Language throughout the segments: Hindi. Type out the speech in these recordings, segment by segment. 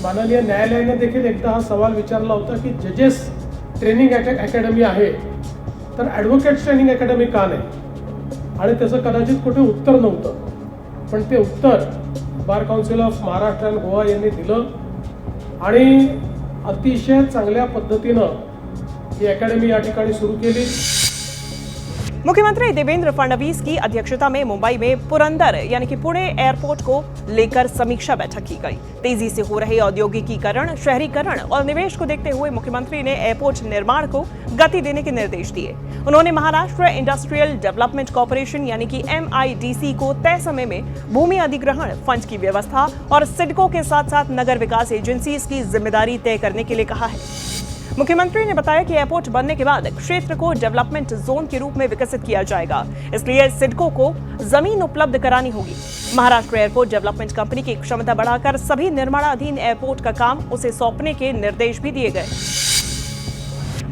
माननीय न्यायालयाने देखील एकदा हा सवाल विचारला होता की जजेस ट्रेनिंग अकॅडमी आहे तर ॲडव्होकेट्स ट्रेनिंग अकॅडमी का नाही, आणि त्याचं कदाचित कुठे उत्तर नव्हतं, पण ते उत्तर बार काउन्सिल ऑफ महाराष्ट्र आणि गोवा यांनी दिलं आणि अतिशय चांगल्या पद्धतीनं ही अकॅडमी या ठिकाणी सुरू केली। मुख्यमंत्री देवेंद्र फडणवीस की अध्यक्षता में मुंबई में पुरंदर यानी कि पुणे एयरपोर्ट को लेकर समीक्षा बैठक की गई। तेजी से हो रहे औद्योगिकीकरण, शहरीकरण और निवेश को देखते हुए मुख्यमंत्री ने एयरपोर्ट निर्माण को गति देने के निर्देश दिए। उन्होंने महाराष्ट्र इंडस्ट्रियल डेवलपमेंट कॉर्पोरेशन यानी कि MIDC को तय समय में भूमि अधिग्रहण, फंड की व्यवस्था और सिडको के साथ साथ नगर विकास एजेंसी की जिम्मेदारी तय करने के लिए कहा है। मुख्यमंत्री ने बताया कि एयरपोर्ट बनने के बाद क्षेत्र को डेवलपमेंट जोन के रूप में विकसित किया जाएगा, इसलिए सिडको को जमीन उपलब्ध करानी होगी। महाराष्ट्र एयरपोर्ट डेवलपमेंट कंपनी की क्षमता बढ़ाकर सभी निर्माणाधीन एयरपोर्ट का काम उसे सौंपने के निर्देश भी दिए गए।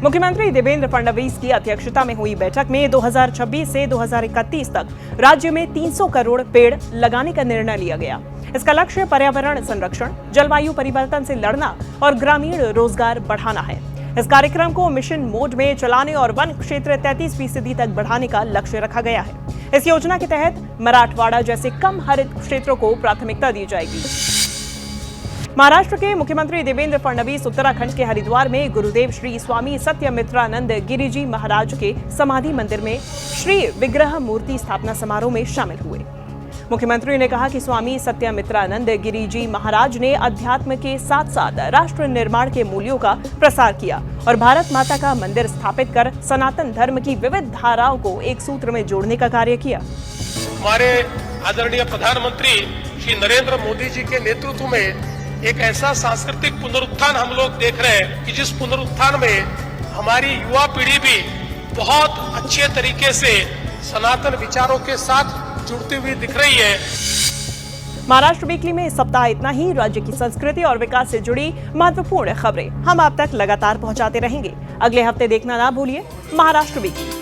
मुख्यमंत्री देवेंद्र फडणवीस की अध्यक्षता में हुई बैठक में 2026 से 2031 तक राज्य में 300 करोड़ पेड़ लगाने का निर्णय लिया गया। इसका लक्ष्य पर्यावरण संरक्षण, जलवायु परिवर्तन से लड़ना और ग्रामीण रोजगार बढ़ाना है। इस कार्यक्रम को मिशन मोड में चलाने और वन क्षेत्र 33% तक बढ़ाने का लक्ष्य रखा गया है। इस योजना के तहत मराठवाड़ा जैसे कम हरित क्षेत्रों को प्राथमिकता दी जाएगी। महाराष्ट्र के मुख्यमंत्री देवेंद्र फडणवीस उत्तराखंड के हरिद्वार में गुरुदेव श्री स्वामी सत्यमित्रानंद गिरिजी महाराज के समाधि मंदिर में श्री विग्रह मूर्ति स्थापना समारोह में शामिल हुए। मुख्यमंत्री ने कहा कि स्वामी सत्यमित्रानंद गिरिजी महाराज ने अध्यात्म के साथ साथ राष्ट्र निर्माण के मूल्यों का प्रसार किया और भारत माता का मंदिर स्थापित कर सनातन धर्म की विविध धाराओं को एक सूत्र में जोड़ने का कार्य किया। हमारे आदरणीय प्रधानमंत्री श्री नरेंद्र मोदी जी के नेतृत्व में एक ऐसा सांस्कृतिक पुनरुत्थान हम लोग देख रहे हैं कि जिस पुनरुत्थान में हमारी युवा पीढ़ी भी बहुत अच्छे तरीके से सनातन विचारों के साथ जुड़ती हुई दिख रही है। महाराष्ट्र वीकली में इस सप्ताह इतना ही। राज्य की संस्कृति और विकास से जुड़ी महत्वपूर्ण खबरें हम आप तक लगातार पहुंचाते रहेंगे। अगले हफ्ते देखना ना भूलिए महाराष्ट्र वीकली।